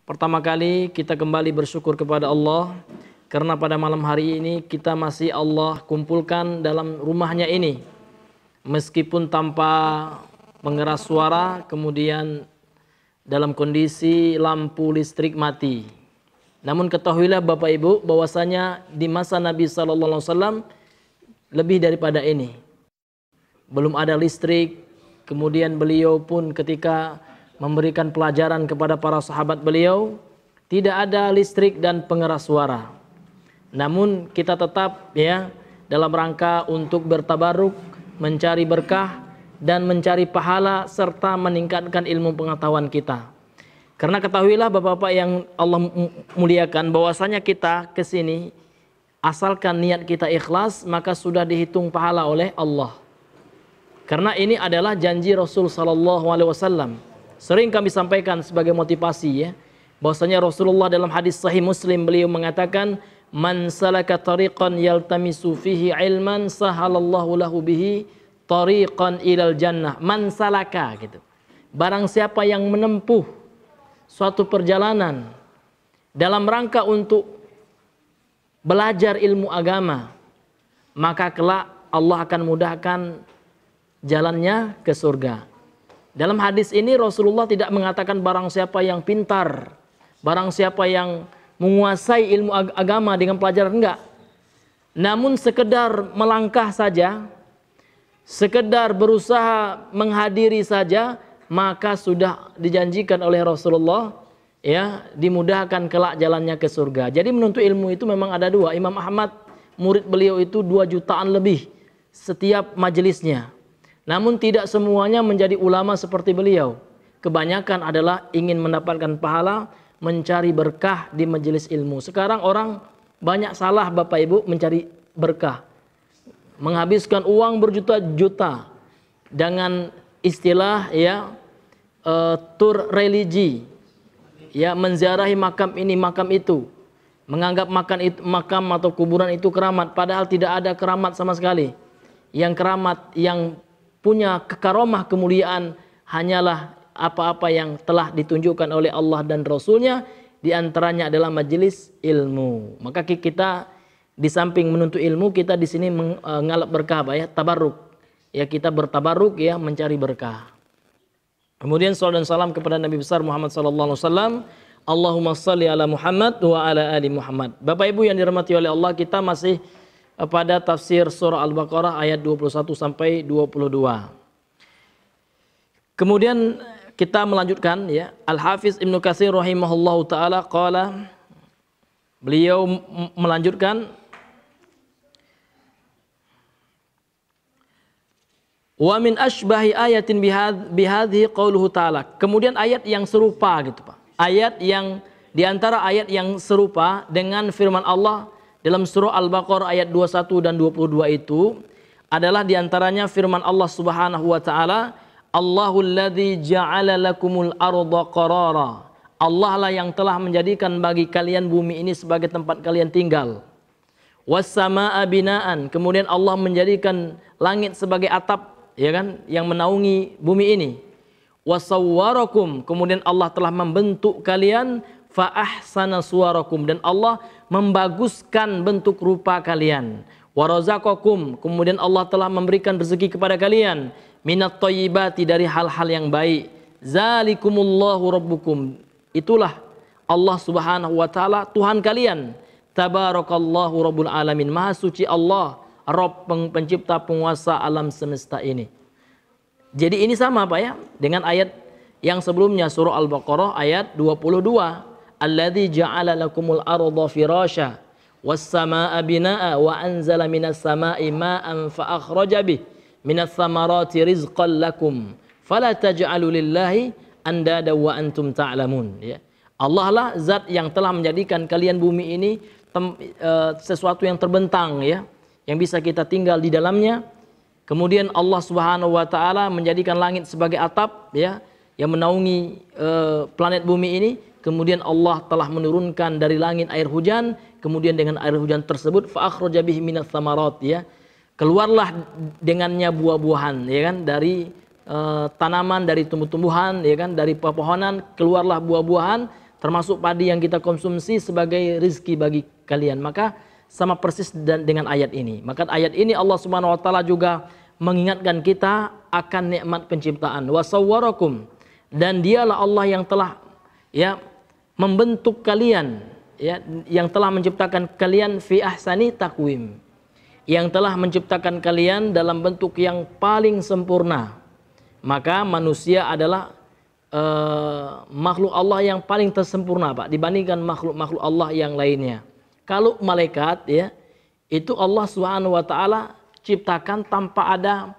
Pertama kali kita kembali bersyukur kepada Allah karena pada malam hari ini kita masih Allah kumpulkan dalam rumahnya ini. Meskipun tanpa pengeras suara, kemudian dalam kondisi lampu listrik mati. Namun ketahuilah Bapak Ibu bahwasanya di masa Nabi SAW lebih daripada ini. Belum ada listrik, kemudian beliau pun ketika memberikan pelajaran kepada para sahabat beliau, tidak ada listrik dan pengeras suara. Namun kita tetap dalam rangka untuk bertabaruk, mencari berkah dan mencari pahala serta meningkatkan ilmu pengetahuan kita. Karena ketahuilah Bapak-bapak yang Allah muliakan bahwasanya kita ke sini asalkan niat kita ikhlas maka sudah dihitung pahala oleh Allah. Karena ini adalah janji Rasul sallallahu alaihi wasallam. Sering kami sampaikan sebagai motivasi bahwasanya Rasulullah dalam hadis sahih Muslim beliau mengatakan man salaka tariqan yaltamisu fihi ilman sahalallahu lahu bihi tariqan ilal jannah. Man salaka gitu. Barang siapa yang menempuh suatu perjalanan dalam rangka untuk belajar ilmu agama, maka kelak Allah akan mudahkan jalannya ke surga. Dalam hadis ini Rasulullah tidak mengatakan barang siapa yang pintar, barang siapa yang menguasai ilmu agama dengan pelajaran, enggak. Namun sekedar melangkah saja, sekedar berusaha menghadiri saja, maka sudah dijanjikan oleh Rasulullah dimudahkan kelak jalannya ke surga. Jadi menuntut ilmu itu memang ada dua. Imam Ahmad murid beliau itu 2 jutaan lebih setiap majelisnya. Namun tidak semuanya menjadi ulama seperti beliau. Kebanyakan adalah ingin mendapatkan pahala, mencari berkah di majelis ilmu. Sekarang orang banyak salah Bapak Ibu mencari berkah. Menghabiskan uang berjuta-juta dengan istilah tur religi. Menziarahi makam ini, makam itu. Menganggap makam atau kuburan itu keramat. Padahal tidak ada keramat sama sekali. Yang keramat, yang punya kekaromah kemuliaan hanyalah apa-apa yang telah ditunjukkan oleh Allah dan Rasulnya, di antaranya adalah majelis ilmu. Maka kita di samping menuntut ilmu, kita di sini mengalap berkah, tabarruk. Kita bertabarruk mencari berkah. Kemudian salawat dan salam kepada Nabi besar Muhammad sallallahu alaihi wasallam. Allahumma shalli ala Muhammad wa ala ali Muhammad. Bapak Ibu yang dirahmati oleh Allah, kita masih pada tafsir surah Al-Baqarah ayat 21 sampai 22. Kemudian kita melanjutkan Al-Hafiz Ibnu Katsir rahimahullahu taala qala, beliau melanjutkan wa min ashbahi ayatin bihadhihi qauluhu ta'ala. Kemudian ayat yang serupa gitu Pak. Ayat yang diantara ayat yang serupa dengan firman Allah dalam surah Al-Baqarah ayat 21 dan 22 itu adalah diantaranya firman Allah Subhanahu wa taala, Allahul ladzi ja'ala lakumul arda qarara. Allah lah yang telah menjadikan bagi kalian bumi ini sebagai tempat kalian tinggal. Was samaa'a binaan. Kemudian Allah menjadikan langit sebagai atap yang menaungi bumi ini. Wasawwarakum. Kemudian Allah telah membentuk kalian fa ahsana suwarakum, dan Allah membaguskan bentuk rupa kalian. Warazaqakum, kemudian Allah telah memberikan rezeki kepada kalian minat thayyibati, dari hal-hal yang baik. Zalikumullahu rabbukum, itulah Allah Subhanahu wa taala Tuhan kalian. Tabarakallahu rabbul alamin, maha suci Allah Rabb, pencipta penguasa alam semesta ini. Jadi ini sama dengan ayat yang sebelumnya surah Al-Baqarah ayat 22. Alladzi ja'ala lakumul arda firasya was samaa'a binaa'a wa anzala minas samaa'i maa'an fa akhraja bih minas samarati rizqan lakum fala taj'alu lillahi andada wa antum ta'lamun. Allah lah zat yang telah menjadikan kalian bumi ini sesuatu yang terbentang yang bisa kita tinggal di dalamnya. Kemudian Allah Subhanahu wa taala menjadikan langit sebagai atap yang menaungi planet bumi ini. Kemudian Allah telah menurunkan dari langit air hujan, kemudian dengan air hujan tersebut fa akhraja bihi minas samarat, keluarlah dengannya buah-buahan dari tanaman, dari tumbuh-tumbuhan, dari pepohonan keluarlah buah-buahan termasuk padi yang kita konsumsi sebagai rizki bagi kalian. Maka sama persis dengan ayat ini. Maka ayat ini Allah Subhanahu wa taala juga mengingatkan kita akan nikmat penciptaan. Wa sawwarakum, dan dialah Allah yang telah membentuk kalian, yang telah menciptakan kalian fi ahsani taqwim, yang telah menciptakan kalian dalam bentuk yang paling sempurna. Maka manusia adalah makhluk Allah yang paling tersempurna, Pak, dibandingkan makhluk-makhluk Allah yang lainnya. Kalau malaikat itu Allah Subhanahu wa taala ciptakan tanpa ada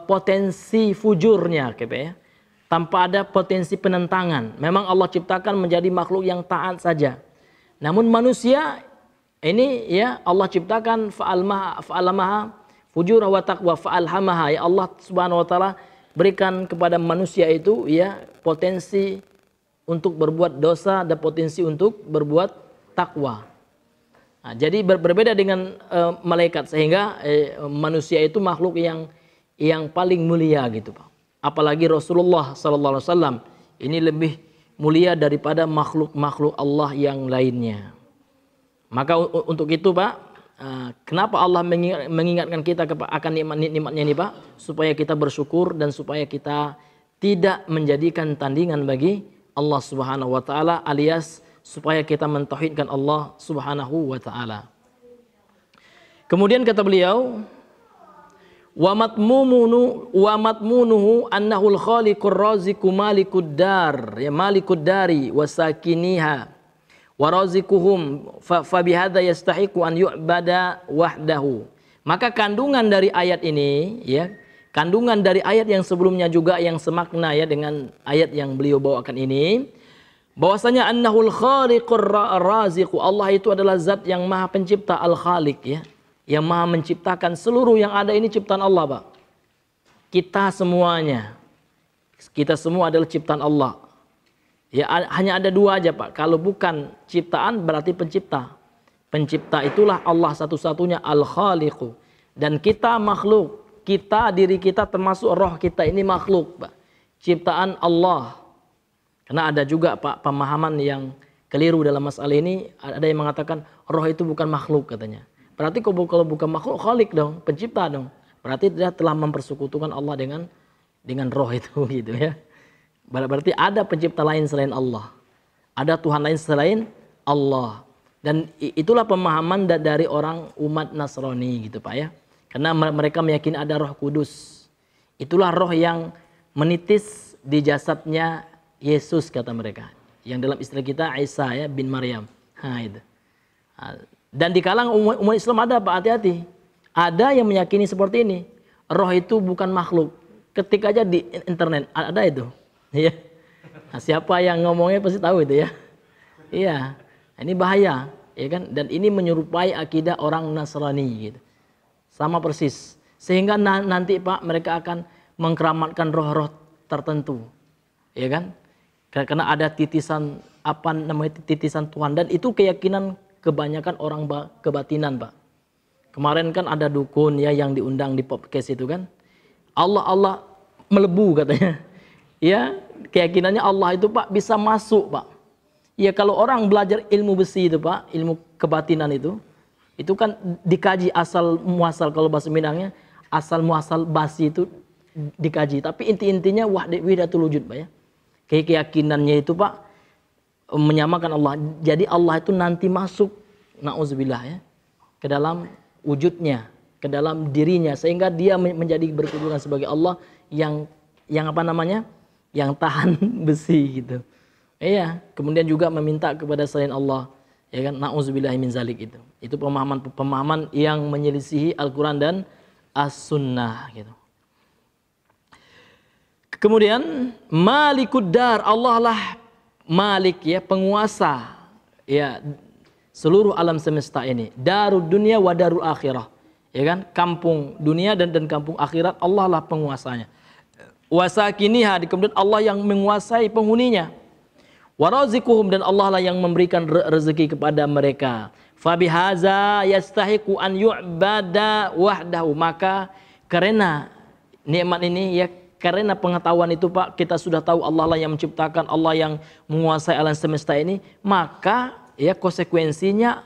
potensi fujurnya, tanpa ada potensi penentangan. Memang Allah ciptakan menjadi makhluk yang taat saja. Namun manusia ini Allah ciptakan fa'alamaha fujura wa taqwa fa'alhamaha. Allah Subhanahu wa taala berikan kepada manusia itu potensi untuk berbuat dosa dan potensi untuk berbuat takwa. Nah, jadi berbeda dengan malaikat, sehingga manusia itu makhluk yang paling mulia gitu, Pak. Apalagi Rasulullah sallallahu alaihi wasallam ini lebih mulia daripada makhluk-makhluk Allah yang lainnya. Maka untuk itu, Pak, kenapa Allah mengingatkan kita akan nikmat-nikmatnya ini, Pak? Supaya kita bersyukur dan supaya kita tidak menjadikan tandingan bagi Allah Subhanahu wa taala, alias supaya kita mentauhidkan Allah Subhanahu wa taala. Kemudian kata beliau, wa matmunuhu annahul khaliqur raziqu malikud dar, malikud dari wasakiniha wa razikuhum fa bihadza yastahiqu an yu'bada wahdahu. Maka kandungan dari ayat ini, kandungan dari ayat yang sebelumnya juga yang semakna dengan ayat yang beliau bawakan ini, bahwasanya annahul khaliqur raziqu, Allah itu adalah zat yang maha pencipta, al-khaliq, yang maha menciptakan seluruh yang ada ini ciptaan Allah, Pak. Kita semuanya, kita semua adalah ciptaan Allah. Hanya ada dua aja, Pak. Kalau bukan ciptaan berarti pencipta. Pencipta itulah Allah satu-satunya, al-khaliqu. Dan kita makhluk, diri kita termasuk roh kita ini makhluk, Pak. Ciptaan Allah. Karena ada juga, Pak, pemahaman yang keliru dalam masalah ini. Ada yang mengatakan roh itu bukan makhluk, katanya. Berarti kalau bukan makhluk, khalik dong, pencipta dong. Berarti dia telah mempersekutukan Allah dengan roh itu, gitu ya. Berarti ada pencipta lain selain Allah. Ada Tuhan lain selain Allah. Dan itulah pemahaman dari orang umat Nasrani, gitu, Pak, ya. Karena mereka meyakini ada Roh Kudus. Itulah roh yang menitis di jasadnya Yesus, kata mereka. Yang dalam istilah kita Isa, bin Maryam. Itu. Dan di kalangan umat Islam ada, Pak, hati-hati. Ada yang meyakini seperti ini. Roh itu bukan makhluk. Ketik aja di internet, ada itu. Ya. Nah, siapa yang ngomongnya pasti tahu itu, ya. Iya. Ini bahaya, ya kan? Dan ini menyerupai akidah orang Nasrani, gitu. Sama persis. Sehingga nanti, Pak, mereka akan mengkeramatkan roh-roh tertentu. Ya kan? Karena ada titisan titisan Tuhan, dan itu keyakinan kebanyakan orang kebatinan, Pak. Kemarin kan ada dukun yang diundang di podcast itu kan. Allah melebu katanya. Ya, keyakinannya Allah itu, Pak, bisa masuk, Pak. Ya, kalau orang belajar ilmu besi itu, Pak, ilmu kebatinan itu kan dikaji asal muasal, kalau bahasa Minangnya asal muasal basi itu dikaji. Tapi intinya wahdatul wujud, Pak, ya. Keyakinannya itu, Pak, menyamakan Allah. Jadi Allah itu nanti masuk, na'udzubillah, ya, ke dalam wujudnya, ke dalam dirinya, sehingga dia menjadi berkedudukan sebagai Allah yang yang tahan besi, gitu. Iya, kemudian juga meminta kepada selain Allah, ya kan, na'udzubillah min zalik itu. Itu pemahaman yang menyelisihi Al-Qur'an dan As-Sunnah, gitu. Kemudian Malikud Dar, Allah lah Malik, ya, penguasa, ya, seluruh alam semesta ini. Darud dunia wa darul akhirah, ya kan, kampung dunia dan kampung akhirat, Allah lah penguasanya. Wasakiniha, kemudian Allah yang menguasai penghuninya. Warazikuhum, dan Allah lah yang memberikan rezeki kepada mereka. Fabihaza yastahiqu an yu'bada wahdahu, maka karena nikmat ini, ya, karena pengetahuan itu Pak, kita sudah tahu Allah lah yang menciptakan, Allah yang menguasai alam semesta ini, maka ya konsekuensinya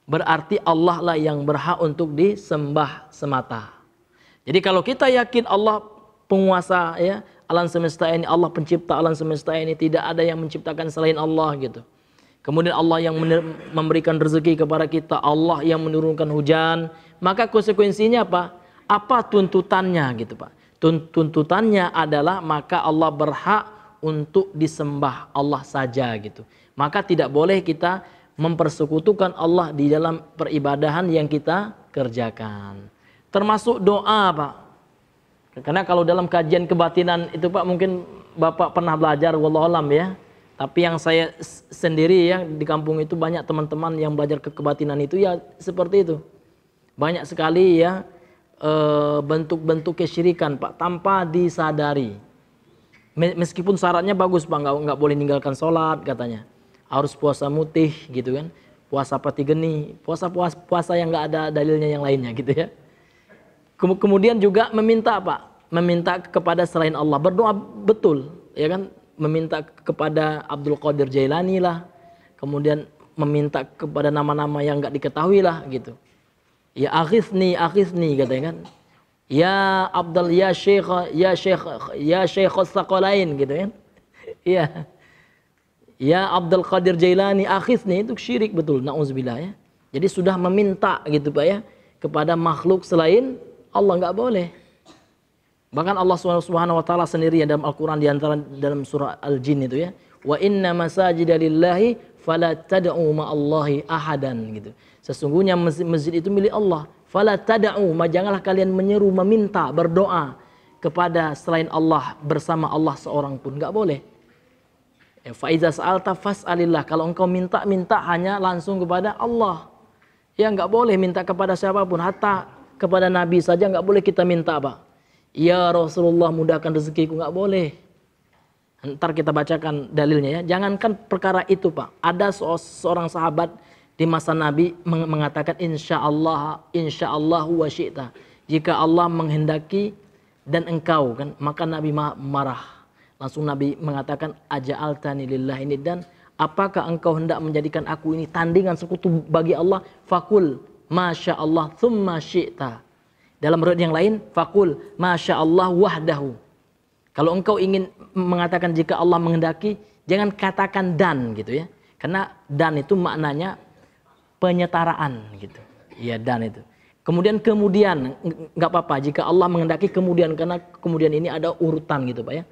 berarti Allah lah yang berhak untuk disembah semata. Jadi kalau kita yakin Allah penguasa ya alam semesta ini, Allah pencipta alam semesta ini, tidak ada yang menciptakan selain Allah gitu. Kemudian Allah yang memberikan rezeki kepada kita, Allah yang menurunkan hujan, maka konsekuensinya apa? Apa tuntutannya gitu Pak? Tuntutannya adalah maka Allah berhak untuk disembah Allah saja gitu. Maka tidak boleh kita mempersekutukan Allah di dalam peribadahan yang kita kerjakan. Termasuk doa Pak. Karena kalau dalam kajian kebatinan itu Pak, mungkin Bapak pernah belajar wallahualam ya. Tapi yang saya sendiri ya di kampung itu banyak teman-teman yang belajar kebatinan itu ya seperti itu. Banyak sekali ya bentuk-bentuk kesyirikan Pak tanpa disadari. Meskipun syaratnya bagus Pak, nggak boleh meninggalkan sholat katanya. Harus puasa mutih gitu kan. Puasa pati geni, puasa yang nggak ada dalilnya yang lainnya gitu ya. Kemudian juga meminta Pak, meminta kepada selain Allah, berdoa betul ya kan. Meminta kepada Abdul Qadir Jailani lah, kemudian meminta kepada nama-nama yang nggak diketahui lah gitu. Ya aghithni katanya kan. Ya Abdul ya Syekh Tsaqalain gitu kan. Iya. Ya Abdul Qadir Jailani aghithni, itu syirik betul, nauzubillah ya. Jadi sudah meminta gitu Pak ya kepada makhluk selain Allah, nggak boleh. Bahkan Allah Subhanahu wa taala sendiri ya dalam Al-Qur'an di antara dalam surah Al-Jin itu ya, wa inna masajida lillahi fala tad'u ma'allahi ahadan gitu. Sesungguhnya masjid itu milik Allah, fala tad'u, janganlah kalian menyeru, meminta, berdoa kepada selain Allah bersama Allah seorang pun, enggak boleh. Ya, fa iza sa'alta fas'alillah, kalau engkau minta hanya langsung kepada Allah. Ya enggak boleh minta kepada siapapun, hatta kepada Nabi saja enggak boleh kita minta Pak. Ya Rasulullah mudahkan rezekiku, nggak boleh. Ntar kita bacakan dalilnya ya. Jangankan perkara itu Pak. Ada seorang sahabat di masa Nabi mengatakan insya Allah wa syi'ta. Jika Allah menghendaki dan engkau kan, maka Nabi marah. Langsung Nabi mengatakan aja'altani lillahi niddan, apakah engkau hendak menjadikan aku ini tandingan sekutu bagi Allah? Fakul masya Allah thumma syi'ta. Dalam riwayat yang lain, fakul masya Allah wahdahu. Kalau engkau ingin mengatakan jika Allah menghendaki, jangan katakan dan gitu ya. Karena dan itu maknanya penyetaraan gitu. Iya dan itu. Kemudian nggak apa-apa jika Allah menghendaki kemudian, karena kemudian ini ada urutan gitu Pak ya.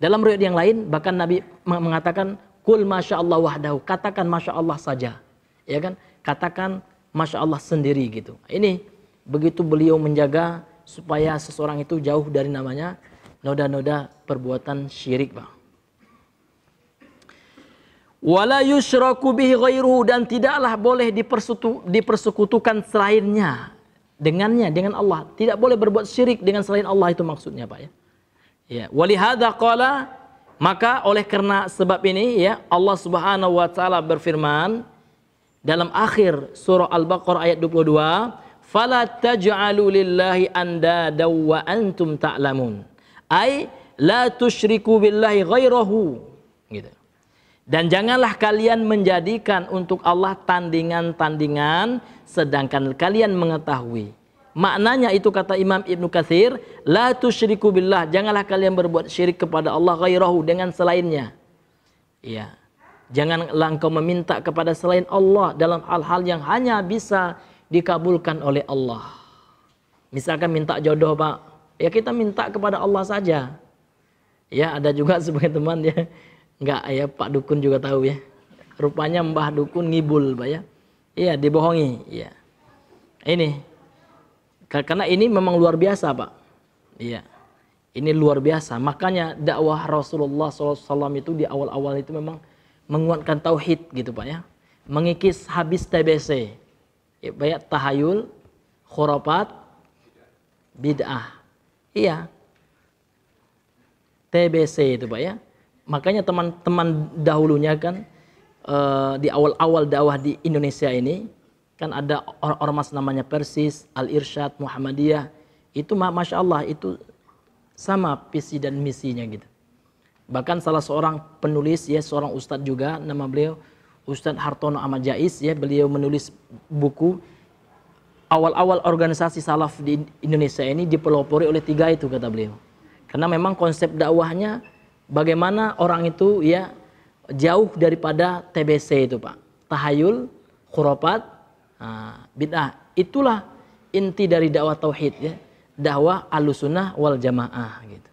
Dalam riwayat yang lain bahkan Nabi mengatakan kul masya Allah wahdahu, katakan masya Allah saja. Ya kan? Katakan masya Allah sendiri gitu. Ini begitu beliau menjaga supaya seseorang itu jauh dari namanya noda-noda perbuatan syirik Pak. Wala yusyraku bihi ghairuhu, dan tidaklah boleh dipersekutukan selainnya dengan Allah. Tidak boleh berbuat syirik dengan selain Allah, itu maksudnya Pak ya. Ya, walihadza qala, maka oleh karena sebab ini ya Allah Subhanahu wa taala berfirman dalam akhir surah Al-Baqarah ayat 22, fala taj'alu lillahi andada wa antum ta'lamun. Ai la tusyriku billahi ghairahu gitu. Dan janganlah kalian menjadikan untuk Allah tandingan-tandingan sedangkan kalian mengetahui. Maknanya itu kata Imam Ibnu Katsir, la tusyriku billah, janganlah kalian berbuat syirik kepada Allah ghairahu, dengan selainnya. Iya. Janganlah engkau meminta kepada selain Allah dalam hal-hal yang hanya bisa dikabulkan oleh Allah. Misalkan minta jodoh Pak, ya kita minta kepada Allah saja. Ya ada juga sebagai teman ya, enggak ya Pak Dukun juga tahu ya. Rupanya Mbah Dukun ngibul Pak ya. Iya dibohongi. Iya. Ini karena ini memang luar biasa Pak. Iya. Ini luar biasa. Makanya dakwah Rasulullah SAW itu di awal-awal itu memang menguatkan tauhid gitu Pak ya. Mengikis habis TBC. Ya, banyak tahayul, khurafat, bid'ah. Iya. TBC itu Pak ya. Makanya teman-teman dahulunya kan di awal-awal dakwah di Indonesia ini kan ada ormas namanya Persis, Al-Irsyad, Muhammadiyah. Itu Masya Allah itu sama visi dan misinya gitu. Bahkan salah seorang penulis ya, seorang ustadz juga, nama beliau Ustadz Hartono Ahmad Jais ya, beliau menulis buku awal-awal organisasi salaf di Indonesia ini dipelopori oleh 3 itu kata beliau. Karena memang konsep dakwahnya bagaimana orang itu ya jauh daripada TBC itu Pak. Tahayul, khurafat, bid'ah. Itulah inti dari dakwah tauhid ya. Dakwah Ahlussunnah wal Jamaah gitu.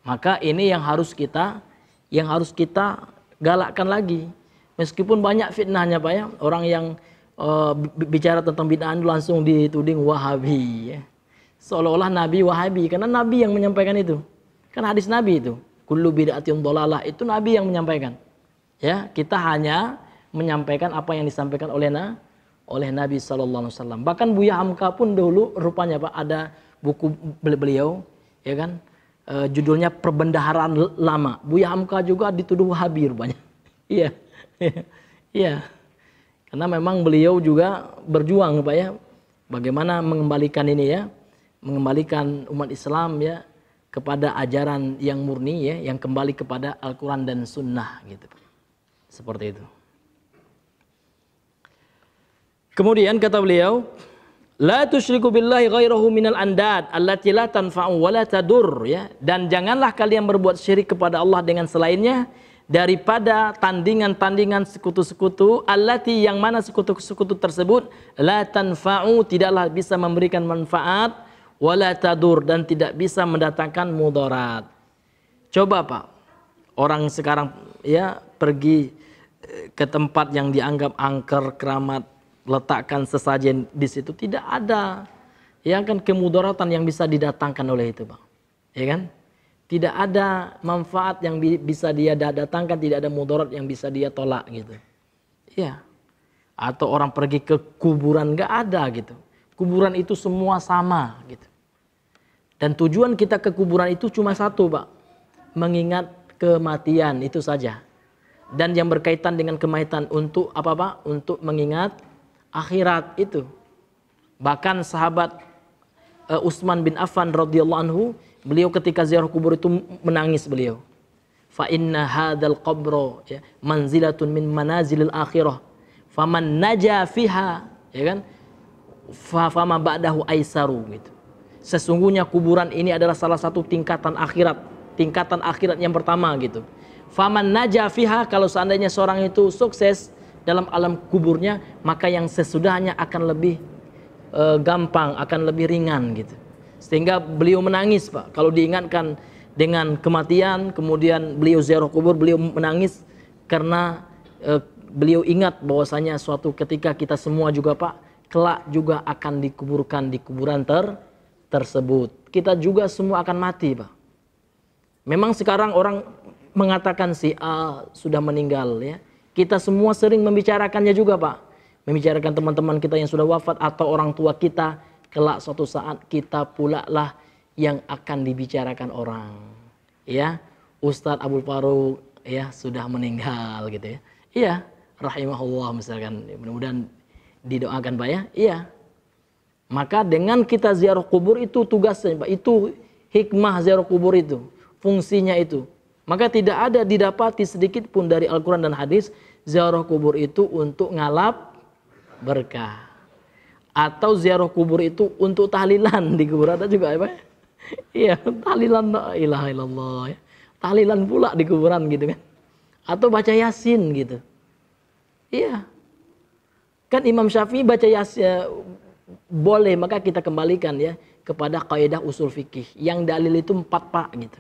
Maka ini yang harus kita galakkan lagi. Meskipun banyak fitnahnya Pak ya, orang yang bicara tentang bid'ah langsung dituding Wahabi ya. Seolah-olah Nabi Wahabi, karena Nabi yang menyampaikan itu. Kan hadis Nabi itu, kullu bid'atin dhalalah, itu Nabi yang menyampaikan. Ya, kita hanya menyampaikan apa yang disampaikan oleh Nabi sallallahu alaihi wasallam. Bahkan Buya Hamka pun dulu rupanya Pak ada buku beliau ya kan, judulnya Perbendaharaan Lama. Buya Hamka juga dituduh Wahabi rupanya. Iya. Iya. Karena memang beliau juga berjuang Pak ya, bagaimana mengembalikan ini ya, mengembalikan umat Islam ya kepada ajaran yang murni ya, yang kembali kepada Al-Quran dan Sunnah gitu. Seperti itu. Kemudian kata beliau, la tusyriku billahi ghairahu minal andad allati la tanfa'u wa la tadur ya, dan janganlah kalian berbuat syirik kepada Allah dengan selainnya daripada tandingan-tandingan sekutu-sekutu allati yang mana sekutu-sekutu tersebut la tanfa'u tidaklah bisa memberikan manfaat wala tadur dan tidak bisa mendatangkan mudarat. Coba Pak, orang sekarang ya pergi ke tempat yang dianggap angker keramat, letakkan sesajen di situ, tidak ada ya kan kemudaratan yang bisa didatangkan oleh itu Pak. Ya kan? Tidak ada manfaat yang bisa dia datangkan, tidak ada mudarat yang bisa dia tolak gitu. Ya. Atau orang pergi ke kuburan, nggak ada gitu. Kuburan itu semua sama gitu. Dan tujuan kita ke kuburan itu cuma satu Pak, mengingat kematian itu saja. Dan yang berkaitan dengan kematian untuk apa Pak? Untuk mengingat akhirat itu. Bahkan sahabat Utsman bin Affan radhiyallahu anhu, beliau ketika ziarah kubur itu menangis beliau. Fa inna hadzal qabra ya, manzilatun min manazilil akhirah. Faman naja fiha ya kan? Fama ba'dahu aisaru gitu. Sesungguhnya kuburan ini adalah salah satu tingkatan akhirat yang pertama gitu. Faman naja fiha, kalau seandainya seorang itu sukses dalam alam kuburnya, maka yang sesudahnya akan lebih gampang, akan lebih ringan gitu. Sehingga beliau menangis Pak. Kalau diingatkan dengan kematian, kemudian beliau ziarah kubur, beliau menangis karena beliau ingat bahwasanya suatu ketika kita semua juga Pak, kelak juga akan dikuburkan di kuburan tersebut. Kita juga semua akan mati Pak. Memang sekarang orang mengatakan si A sudah meninggal ya. Kita semua sering membicarakannya juga Pak. Membicarakan teman-teman kita yang sudah wafat atau orang tua kita. Kelak suatu saat kita pula lah yang akan dibicarakan orang. Ya, Ustadz Abdul Faruq ya sudah meninggal gitu ya. Iya, rahimahullah misalkan. Mudah-mudahan didoakan Pak ya. Iya. Maka dengan kita ziarah kubur itu tugasnya Pak. Itu hikmah ziarah kubur itu. Fungsinya itu. Maka tidak ada didapati sedikit pun dari Al-Quran dan hadis ziarah kubur itu untuk ngalap berkah. Atau ziarah kubur itu untuk tahlilan di kubur, ada juga ya Pak? Iya, tahlilan la ilaha illallah ya. Tahlilan pula di kuburan gitu kan. Atau baca Yasin gitu. Iya. Kan Imam Syafi'i baca Yasin boleh, maka kita kembalikan ya kepada kaidah usul fikih. Yang dalil itu 4 Pak gitu.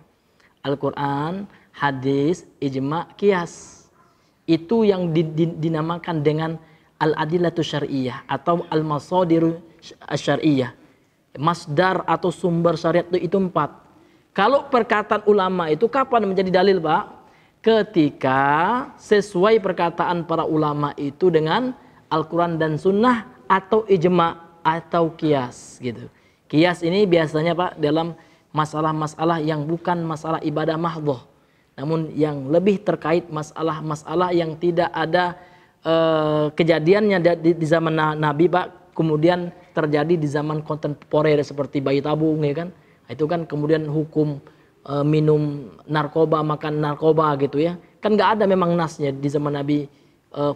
Al-Quran, hadis, ijma, qiyas. Itu yang dinamakan dengan al-adillatu syar'iyyah atau al-masadiru syar'iyyah. Masdar atau sumber syariat itu 4. Kalau perkataan ulama itu kapan menjadi dalil Pak? Ketika sesuai perkataan para ulama itu dengan Al-Quran dan Sunnah atau ijma atau qiyas gitu. Qiyas ini biasanya Pak dalam masalah-masalah yang bukan masalah ibadah mahdhah, namun yang lebih terkait masalah-masalah yang tidak ada kejadiannya di zaman Nabi Pak, kemudian terjadi di zaman kontemporer seperti bayi tabung ya kan. Itu kan kemudian hukum minum narkoba, makan narkoba gitu ya. Kan nggak ada memang nasnya di zaman Nabi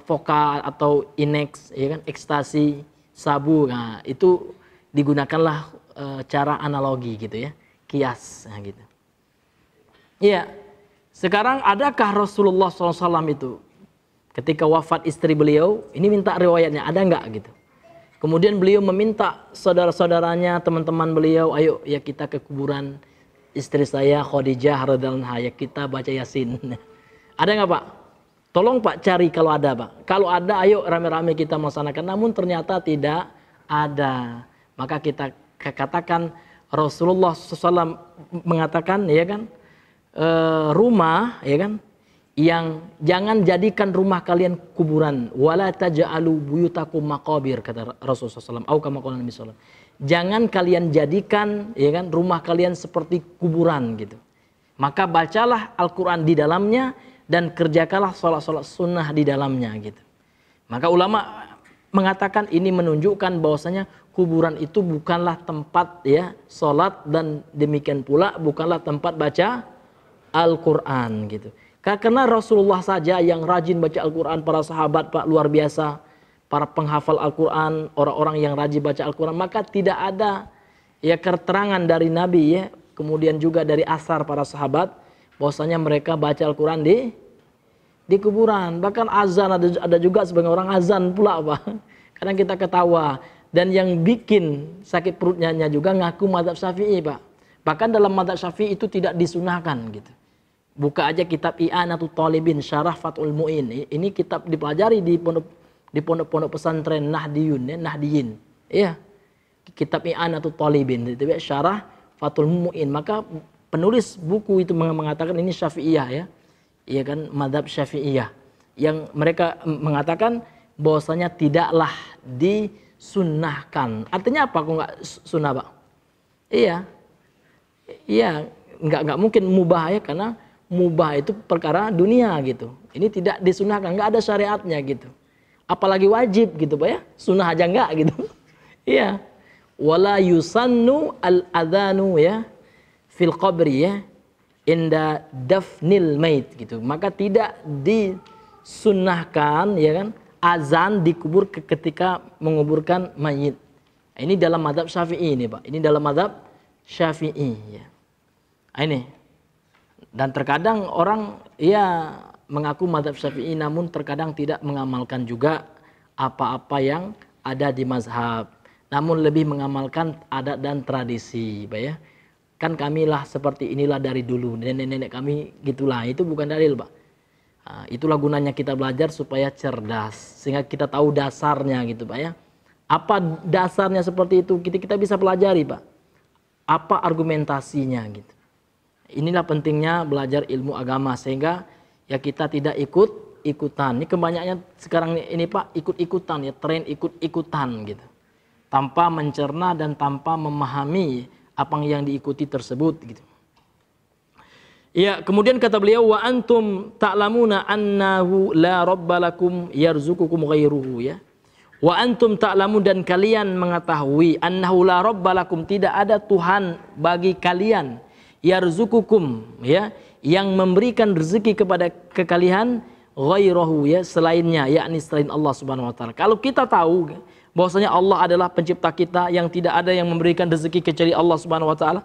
Voka atau Inex, ya kan, ekstasi, sabu. Nah, itu digunakanlah cara analogi gitu ya, kias, nah, gitu. Iya. Sekarang adakah Rasulullah SAW itu ketika wafat istri beliau, ini minta riwayatnya, ada nggak gitu? Kemudian beliau meminta saudara-saudaranya, teman-teman beliau, ayo ya kita ke kuburan istri saya Khadijah radhiyallahu anha, ya kita baca Yasin. Ada nggak Pak? Tolong Pak cari kalau ada Pak. Kalau ada ayo rame-rame kita melaksanakan. Namun ternyata tidak ada. Maka kita katakan Rasulullah SAW mengatakan, ya kan, rumah, ya kan, yang jangan jadikan rumah kalian kuburan, wala taj'alu buyutakum maqabir, kata Rasulullah SAW, au kama qala Nabi SAW. Jangan kalian jadikan, ya kan, rumah kalian seperti kuburan gitu. Maka bacalah Al-Qur'an di dalamnya dan kerjakanlah salat-salat sunnah di dalamnya gitu. Maka ulama mengatakan ini menunjukkan bahwasanya kuburan itu bukanlah tempat ya salat, dan demikian pula bukanlah tempat baca Al-Qur'an gitu. Karena Rasulullah saja yang rajin baca Al-Quran, para sahabat Pak luar biasa, para penghafal Al-Quran, orang-orang yang rajin baca Al-Quran, maka tidak ada ya keterangan dari Nabi ya, kemudian juga dari asar para sahabat, bahwasanya mereka baca Al-Quran di kuburan. Bahkan azan, ada juga sebagian orang azan pula Pak, kadang kita ketawa. Dan yang bikin sakit perutnya juga ngaku mazhab Syafi'i Pak. Bahkan dalam mazhab Syafi'i itu tidak disunahkan gitu. Buka aja kitab I'anatul Talibin Syarah Fathul Mu'in. Ini kitab dipelajari di pondok-pondok pesantren Nahdiyun ya, Nahdiyin. Iya. Kitab I'anatul Talibin itu Syarah Fathul Mu'in. Maka penulis buku itu mengatakan ini Syafi'iyah ya. Iya kan, mazhab Syafi'iyah. Yang mereka mengatakan bahwasanya tidaklah disunnahkan. Artinya apa kok enggak sunnah, Pak? Iya. Iya, enggak mungkin mubah ya, karena mubah itu perkara dunia gitu. Ini tidak disunahkan, nggak ada syariatnya gitu. Apalagi wajib gitu Pak ya. Sunnah aja nggak gitu. Iya. Wala yusannu al-adhanu ya fil qabri ya inda dafnil mait gitu. Maka tidak disunnahkan ya kan azan di kubur ketika menguburkan mayit. Ini dalam mazhab Syafi'i ini Pak. Ini dalam mazhab Syafi'i ya. Ini. Dan terkadang orang ya mengaku mazhab Syafi'i namun terkadang tidak mengamalkan juga apa-apa yang ada di mazhab. Namun lebih mengamalkan adat dan tradisi, Pak ya. Kan kamilah seperti inilah dari dulu, nenek-nenek kami gitulah. Itu bukan dalil, Pak. Nah, itulah gunanya kita belajar supaya cerdas, sehingga kita tahu dasarnya gitu, Pak ya. Apa dasarnya seperti itu kita bisa pelajari, Pak. Apa argumentasinya gitu. Inilah pentingnya belajar ilmu agama, sehingga ya kita tidak ikut-ikutan. Ini kebanyakannya sekarang ini Pak, ikut-ikutan ya, tren ikut-ikutan gitu. Tanpa mencerna dan tanpa memahami apa yang diikuti tersebut gitu. Ya, kemudian kata beliau, wa antum ta'lamuna annahu la rabbalakum yarzuqukum ghairuhu ya. Wa antum ta'lamun, dan kalian mengetahui, annahu la rabbalakum, tidak ada Tuhan bagi kalian, yarzuqukum ya, yang memberikan rezeki kepada kalian, ghairahu ya, selainnya, yakni selain Allah Subhanahu wa taala. Kalau kita tahu bahwasanya Allah adalah pencipta kita, yang tidak ada yang memberikan rezeki kecuali Allah Subhanahu wa taala,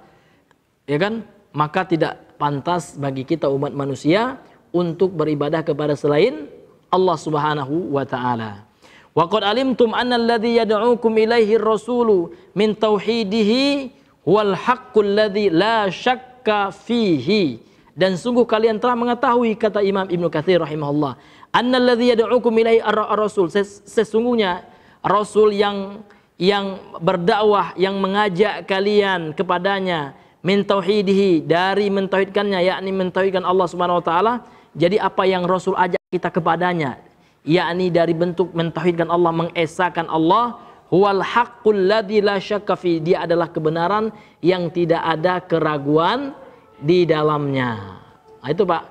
ya kan? Maka tidak pantas bagi kita umat manusia untuk beribadah kepada selain Allah Subhanahu wa taala. Wa qad alimtum anna alladhi yad'ukum ilaihi ar-rasulu min tauhidihi wal haqqul ladzi la syakka fihi. Dan sungguh kalian telah mengetahui, kata Imam Ibnu Katsir rahimahullah, annal ladzi yad'ukum ilaihi ar-rasul, sesungguhnya rasul yang berdakwah, yang mengajak kalian kepadanya, min tauhidihi, dari mentauhidkannya, yakni mentauhidkan Allah Subhanahu wa taala. Jadi apa yang rasul ajak kita kepadanya, yakni dari bentuk mentauhidkan Allah, mengesahkan Allah, huwal haqqul ladzi la syakka fi, dia adalah kebenaran yang tidak ada keraguan di dalamnya. Nah, itu Pak.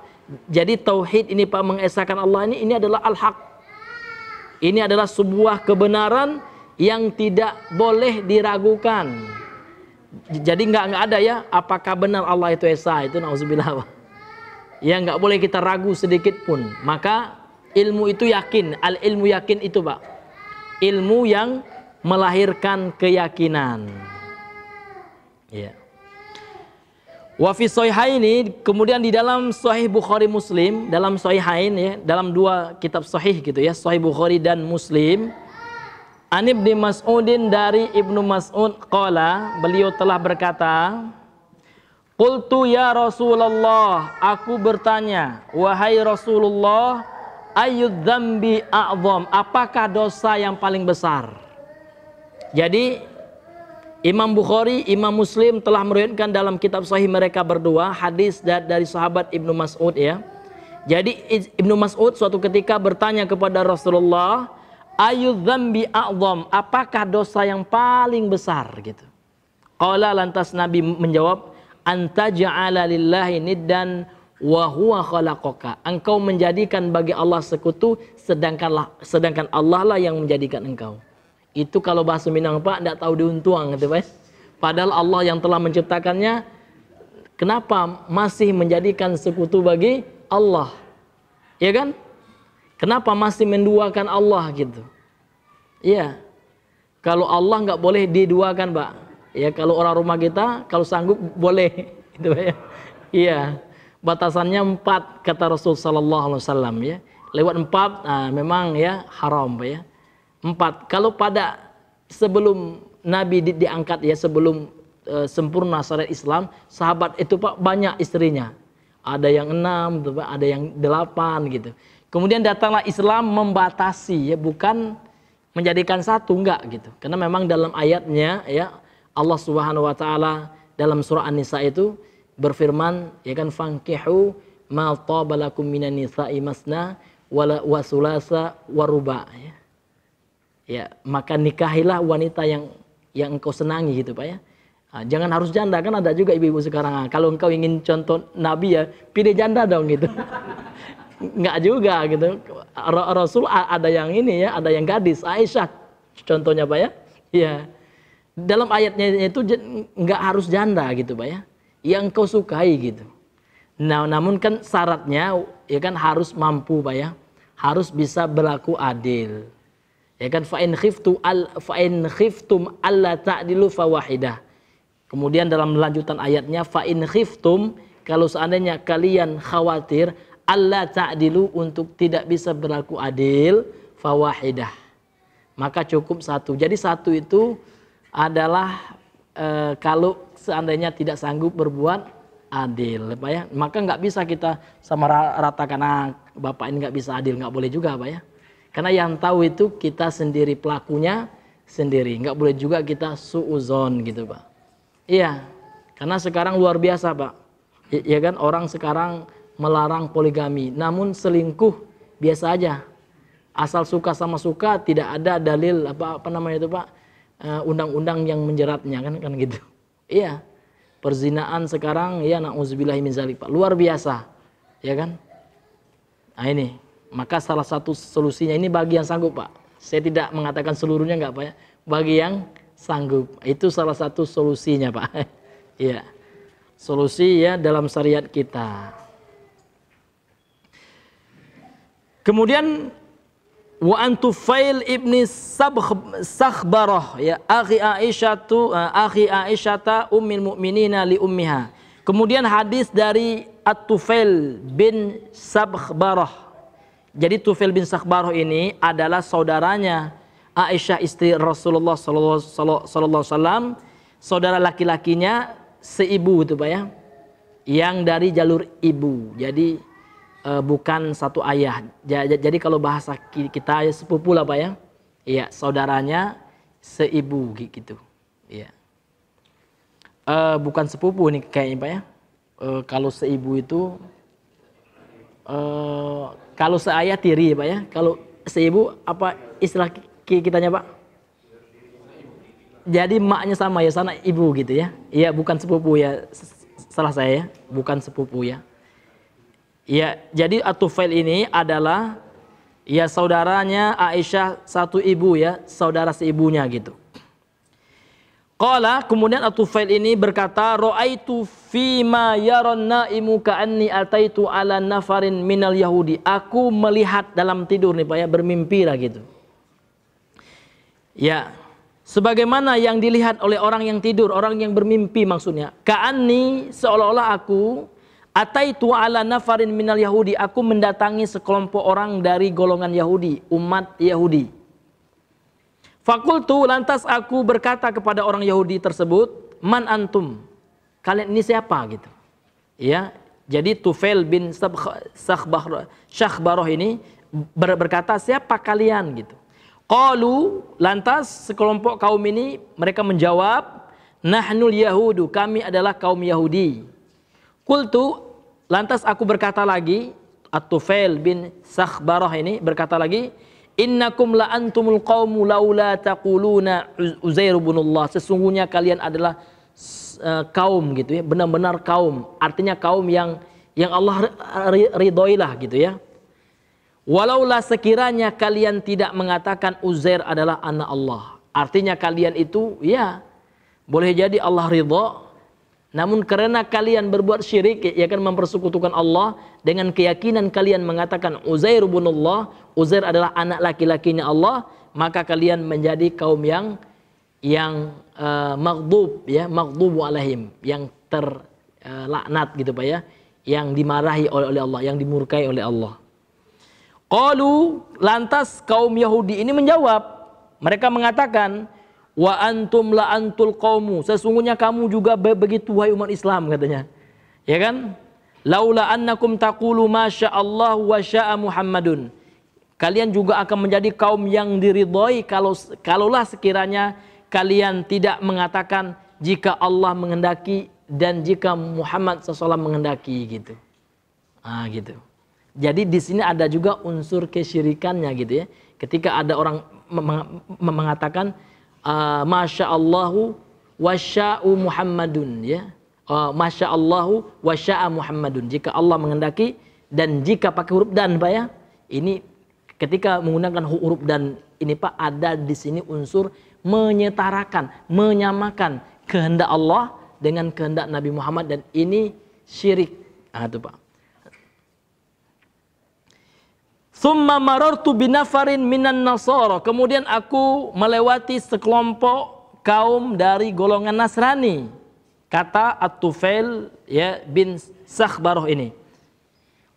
Jadi tauhid ini Pak, mengesahkan Allah ini adalah al-haq. Ini adalah sebuah kebenaran yang tidak boleh diragukan. Jadi nggak ada ya, apakah benar Allah itu esa, itu nauzubillah. Ya nggak boleh kita ragu sedikit pun. Maka ilmu itu yakin, al ilmu yakin itu Pak. Ilmu yang melahirkan keyakinan. Ya. Wa fi sahihaini, kemudian di dalam Sahih Bukhari Muslim, dalam sahihain ya, dalam dua kitab sahih gitu ya, Sahih Bukhari dan Muslim. An Ibnu Mas'udin, dari Ibnu Mas'ud qala, beliau telah berkata, qultu ya Rasulullah, aku bertanya, wahai Rasulullah, ayyudz dzambi a'dzam, apakah dosa yang paling besar? Jadi Imam Bukhari, Imam Muslim telah meriwayatkan dalam kitab sahih mereka berdua hadis dari sahabat Ibnu Mas'ud ya. Jadi Ibnu Mas'ud suatu ketika bertanya kepada Rasulullah, ayyudz dzambi a'dzam, apakah dosa yang paling besar gitu. Qala, lantas Nabi menjawab, anta ja'ala lillahi niddan wa huwa khalaqaka, engkau menjadikan bagi Allah sekutu sedangkan Allah lah yang menjadikan engkau. Itu kalau bahasa Minang Pak, enggak tahu diuntuang gitu Pak. Padahal Allah yang telah menciptakannya, kenapa masih menjadikan sekutu bagi Allah? Ya kan? Kenapa masih menduakan Allah gitu? Iya. Kalau Allah nggak boleh diduakan, Pak. Ya kalau orang rumah kita kalau sanggup boleh, gitu ya. Iya. Batasannya 4 kata Rasul sallallahu alaihi wasallam ya. Lewat 4 memang ya haram, Pak ya. 4. Kalau pada sebelum Nabi diangkat ya, sebelum sempurna syariat Islam, sahabat itu Pak banyak istrinya. Ada yang 6, Pak, ada yang 8 gitu. Kemudian datanglah Islam membatasi ya, bukan menjadikan satu, enggak gitu. Karena memang dalam ayatnya ya Allah Subhanahu wa taala dalam surah An-Nisa itu berfirman ya kan, fankihu ma taba lakum minan nisa'i masna wa sulasa wa ruba ya. Ya, maka nikahilah wanita yang engkau senangi gitu Pak ya. Nah, jangan harus janda, kan ada juga ibu-ibu sekarang. Kalau engkau ingin contoh Nabi ya, pilih janda dong gitu. Enggak juga gitu. Rasul ada yang ini ya, ada yang gadis, Aisyah contohnya Pak ya. Iya. Dalam ayatnya itu enggak harus janda gitu Pak ya. Yang kau sukai gitu. Nah, namun kan syaratnya ya kan harus mampu Pak ya. Harus bisa berlaku adil. Ya kan, fa in khiftum alla ta'dilu fawahidah. Kemudian dalam lanjutan ayatnya, fa in khiftum, kalau seandainya kalian khawatir alla ta'dilu, untuk tidak bisa berlaku adil, fawahidah, maka cukup 1. Jadi 1 itu adalah kalau seandainya tidak sanggup berbuat adil Pak ya, maka nggak bisa kita sama ratakan bapak ini nggak bisa adil, nggak boleh juga Pak ya. Karena yang tahu itu kita sendiri, pelakunya sendiri, nggak boleh juga kita suuzon gitu Pak. Iya, karena sekarang luar biasa Pak. Ya kan, orang sekarang melarang poligami, namun selingkuh biasa aja. Asal suka sama suka, tidak ada dalil apa namanya itu Pak, undang-undang yang menjeratnya kan gitu. Iya. Perzinaan sekarang ya na'udzubillahi min dzalik Pak, luar biasa. Ya kan? Nah ini, maka salah satu solusinya ini bagi yang sanggup Pak. Saya tidak mengatakan seluruhnya enggak Pak ya. Bagi yang sanggup, itu salah satu solusinya Pak. Iya. Solusi ya dalam syariat kita. Kemudian wa antufail ibni sakhbarah ya akhi Aisyata ummil mu'minina li ummiha. Kemudian hadis dari At-Tufail bin Sakhbarah. Jadi Tufail bin Sakhbarah ini adalah saudaranya Aisyah istri Rasulullah sallallahu alaihi wasallam, saudara laki-lakinya seibu itu Pak ya. Yang dari jalur ibu. Jadi bukan satu ayah. Jadi kalau bahasa kita ya sepupu lah Pak ya. Iya, saudaranya seibu gitu. Iya. Bukan sepupu nih kayaknya Pak ya. Kalau seibu itu kalau seayah tiri Pak ya. Kalau seibu apa istilah kitanya Pak? Jadi maknya sama ya, sana ibu gitu ya. Iya, bukan sepupu ya. Salah saya ya, bukan sepupu ya. Ya, jadi At-Tufail ini adalah ya saudaranya Aisyah satu ibu ya, saudara seibunya gitu. Qala, kemudian At-Tufail ini berkata, ra'aitu fima yaron naimu ka'anni ataitu ala nafarin minal Yahudi. Aku melihat dalam tidur nih Pak ya, bermimpi lah gitu. Ya, sebagaimana yang dilihat oleh orang yang tidur, orang yang bermimpi maksudnya. Ka'anni, seolah-olah aku ataitu ala nafarin minal Yahudi. Aku mendatangi sekelompok orang dari golongan Yahudi, umat Yahudi. Fakultu, lantas aku berkata kepada orang Yahudi tersebut, man antum, kalian ini siapa gitu. Ya, jadi Tufail bin Syakhbarah ini berkata, siapa kalian gitu. Qalu, lantas sekelompok kaum ini mereka menjawab, nahnul yahudu, kami adalah kaum Yahudi. Qultu, lantas aku berkata lagi, At-Tufail bin Syakhbarah ini berkata lagi, innakum la antumul qaumu laula taquluna Uzair ibnullah. Sesungguhnya kalian adalah kaum gitu ya, benar-benar kaum. Artinya kaum yang Allah ridhoilah gitu ya. Walaulah sekiranya kalian tidak mengatakan Uzair adalah anak Allah. Artinya kalian itu ya boleh jadi Allah ridho, namun karena kalian berbuat syirik, ya kan, mempersekutukan Allah, dengan keyakinan kalian mengatakan Uzair ibnullah, Uzair adalah anak laki-lakinya Allah, maka kalian menjadi kaum yang maghdub ya, maghdubu alaihim, yang terlaknat gitu Pak ya, yang dimarahi oleh Allah, yang dimurkai oleh Allah. Qalu, lantas kaum Yahudi ini menjawab, mereka mengatakan, wa antum la antul qaumu, sesungguhnya kamu juga begitu wahai umat Islam katanya. Ya kan? Laula annakum taqulu masya Allah wa syaa Muhammadun. Kalian juga akan menjadi kaum yang diridhoi kalaulah sekiranya kalian tidak mengatakan jika Allah menghendaki dan jika Muhammad SAW menghendaki gitu. Ah gitu. Jadi di sini ada juga unsur kesyirikannya gitu ya. Ketika ada orang mengatakan Masya Allahu wasya'u Muhammadun ya. Masya Allahu wasya'a Muhammadun. Jika Allah menghendaki dan jika pakai huruf dan Pak ya. Ini ketika menggunakan huruf dan ini Pak, ada di sini unsur menyetarakan, menyamakan kehendak Allah dengan kehendak Nabi Muhammad, dan ini syirik. Ah itu Pak. Tsumma marartu binafarin minan nasara. Kemudian aku melewati sekelompok kaum dari golongan Nasrani. Kata At-Tufail ya bin Syakhbarah ini.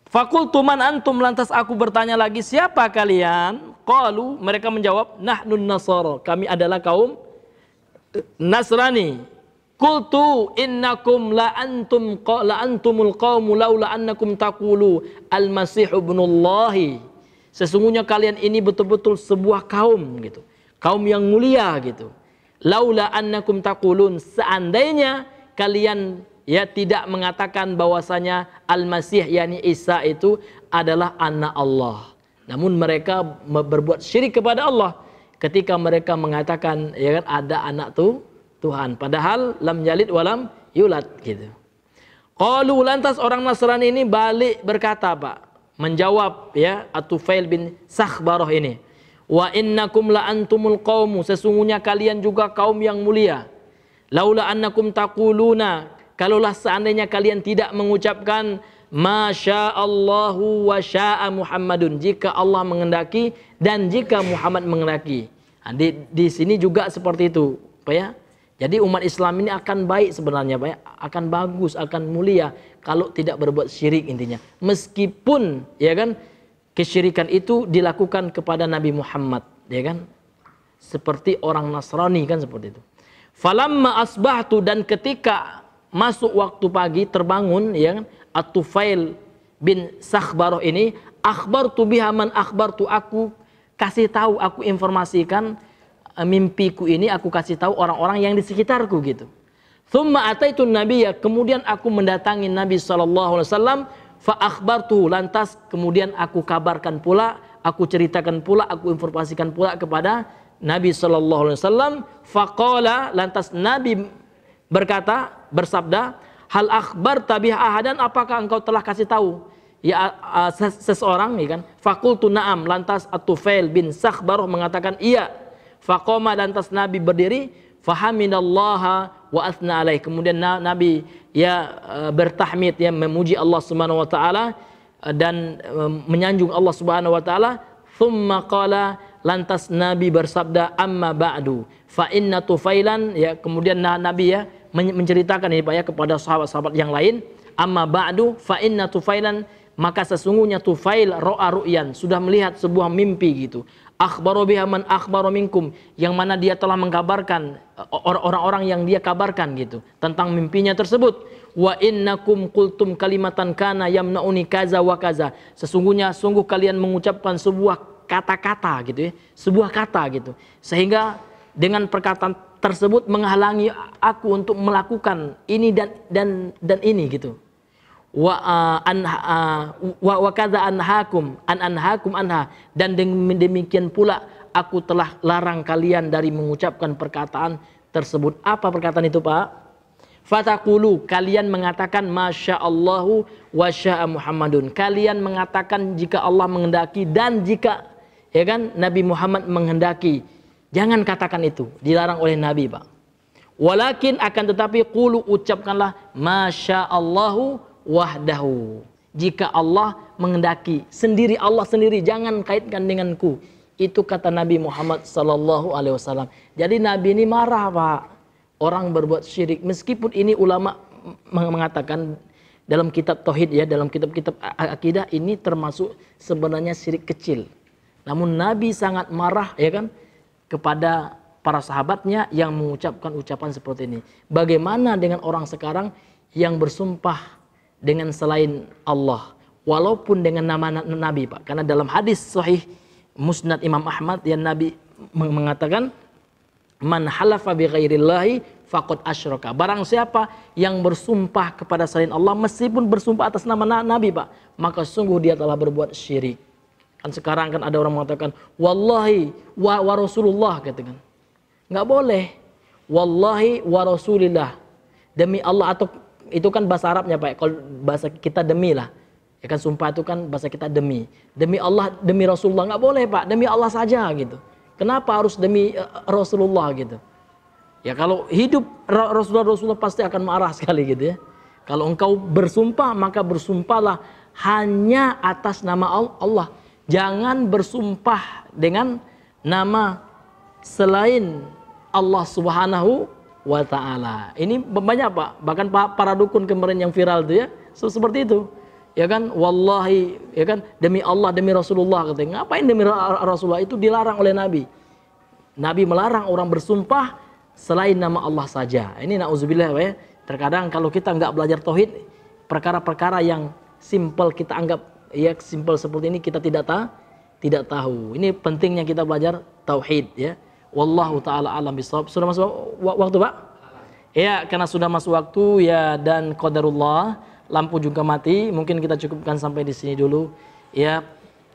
Fakultu man antum, lantas aku bertanya lagi, siapa kalian? Qalu, mereka menjawab, nahnun nasara, kami adalah kaum Nasrani. Qultu innakum la antumul qaumu laula annakum taqulu al-masih ibnullahi. Sesungguhnya kalian ini betul-betul sebuah kaum gitu. Kaum yang mulia gitu. Laula annakum taqulun, seandainya kalian ya tidak mengatakan bahwasanya Al-Masih yakni Isa itu adalah anak Allah. Namun mereka berbuat syirik kepada Allah ketika mereka mengatakan ya kan ada anak Tuhan, padahal lam yalid walam yulad gitu. Qalu, lantas orang Nasrani ini balik berkata Pak, menjawab ya At-Tufail bin Syakhbarah ini, wa innakum la antumul qaumu, sesungguhnya kalian juga kaum yang mulia. Laula annakum taquluna, kalaulah seandainya kalian tidak mengucapkan Masya Allahu wa syaa Muhammadun, jika Allah menghendaki dan jika Muhammad menghendaki. Nah, di sini juga seperti itu Pak ya. Jadi umat Islam ini akan baik sebenarnya Pak ya, akan bagus, akan mulia kalau tidak berbuat syirik intinya. Meskipun ya kan kesyirikan itu dilakukan kepada Nabi Muhammad ya kan. Seperti orang Nasrani kan seperti itu. Falamma asbahtu, dan ketika masuk waktu pagi terbangun ya kan, At-Tufail bin Syakhbarah ini, akhbartu biha man akhbartu, aku kasih tahu, aku informasikan mimpiku ini, aku kasih tahu orang-orang yang di sekitarku gitu. Tsumma ataitun nabiyya, kemudian aku mendatangi Nabi sallallahu alaihi wasallam, fa akhbartu, lantas kemudian aku kabarkan pula, aku ceritakan pula, aku informasikan pula kepada Nabi sallallahu alaihi wasallam. Faqala, lantas Nabi berkata, bersabda, hal akhbarta biha ahadan, apakah engkau telah kasih tahu ya seseorang ya kan? Fakultu na'am, lantas At-Tufail bin Syakhbarah mengatakan iya. Faqoma, lantas Nabi berdiri, Fahamidallaha wa athna alaih. Kemudian Nabi bertahmid, memuji Allah Subhanahu wa taala dan menyanjung Allah Subhanahu wa taala. Thumma qala, lantas Nabi bersabda, amma ba'du fa inna Tufailan, kemudian Nabi menceritakan ini Pak kepada sahabat-sahabat yang lain, amma ba'du fa inna Tufailan, maka sesungguhnya Tufail ra'a ru'yan, sudah melihat sebuah mimpi gitu. Akhbaru biha man akhbaru minkum, yang mana dia telah mengkabarkan orang-orang yang dia kabarkan gitu tentang mimpinya tersebut. Wa innakum qultum kalimatan kana yamnauni kaza wa kaza, sungguh kalian mengucapkan sebuah kata-kata gitu sebuah kata gitu, sehingga dengan perkataan tersebut menghalangi aku untuk melakukan ini dan ini gitu. Wa kadza anhakum anha, dan demikian pula aku telah larang kalian dari mengucapkan perkataan tersebut. Apa perkataan itu Pak? Fataqulu, kalian mengatakan masya Allahu wa syaa Muhammadun, kalian mengatakan jika Allah menghendaki dan jika Nabi Muhammad menghendaki. Jangan katakan itu, dilarang oleh Nabi Pak. Walakin akan tetapi qulu, ucapkanlah masya Allahu wahdahu, jika Allah menghendaki sendiri, Allah sendiri, jangan kaitkan denganku. Itu kata Nabi Muhammad sallallahu alaihi wasallam. Jadi Nabi ini marah Pak, orang berbuat syirik. Meskipun ini ulama mengatakan dalam kitab tauhid dalam kitab-kitab akidah ini termasuk sebenarnya syirik kecil. Namun Nabi sangat marah kepada para sahabatnya yang mengucapkan ucapan seperti ini. Bagaimana dengan orang sekarang yang bersumpah dengan selain Allah walaupun dengan nama Nabi Pak? Karena dalam hadis sahih Musnad Imam Ahmad yang Nabi mengatakan, man halafa bi ghairillahi faqad asyraka, barang siapa yang bersumpah kepada selain Allah meskipun bersumpah atas nama Nabi Pak, maka sungguh dia telah berbuat syirik. Kan sekarang kan ada orang mengatakan wallahi wa rasulullah, katakan nggak boleh, wallahi wa rasulillah, demi Allah, atau itu kan bahasa Arabnya Pak, kalau bahasa kita demi lah, sumpah itu kan bahasa kita demi Allah, demi Rasulullah, nggak boleh Pak, demi Allah saja gitu. Kenapa harus demi Rasulullah gitu? Ya kalau hidup Rasulullah pasti akan marah sekali gitu ya. Kalau engkau bersumpah, maka bersumpahlah hanya atas nama Allah. Jangan bersumpah dengan nama selain Allah Subhanahu wa ta'ala. Ini banyak Pak, bahkan para dukun kemarin yang viral itu seperti itu. Wallahi, demi Allah, demi Rasulullah, katanya. Ngapain demi Rasulullah? Itu dilarang oleh Nabi. Nabi melarang orang bersumpah selain nama Allah saja. Ini na'udzubillah Pak. Terkadang kalau kita nggak belajar tauhid, perkara-perkara yang simpel kita anggap simpel seperti ini kita tidak tahu. Ini pentingnya kita belajar tauhid Wallahu taala alam bisawab. Sudah masuk waktu Pak? Karena sudah masuk waktu dan qadarullah, lampu juga mati. Mungkin kita cukupkan sampai di sini dulu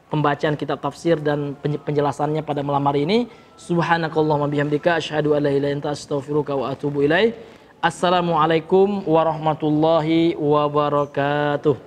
pembacaan kitab tafsir dan penjelasannya pada malam hari ini. Subhanakallahumma bihamdika asyhadu an la ilaha illa anta astaghfiruka wa atubu ilaik. Assalamualaikum warahmatullahi wabarakatuh.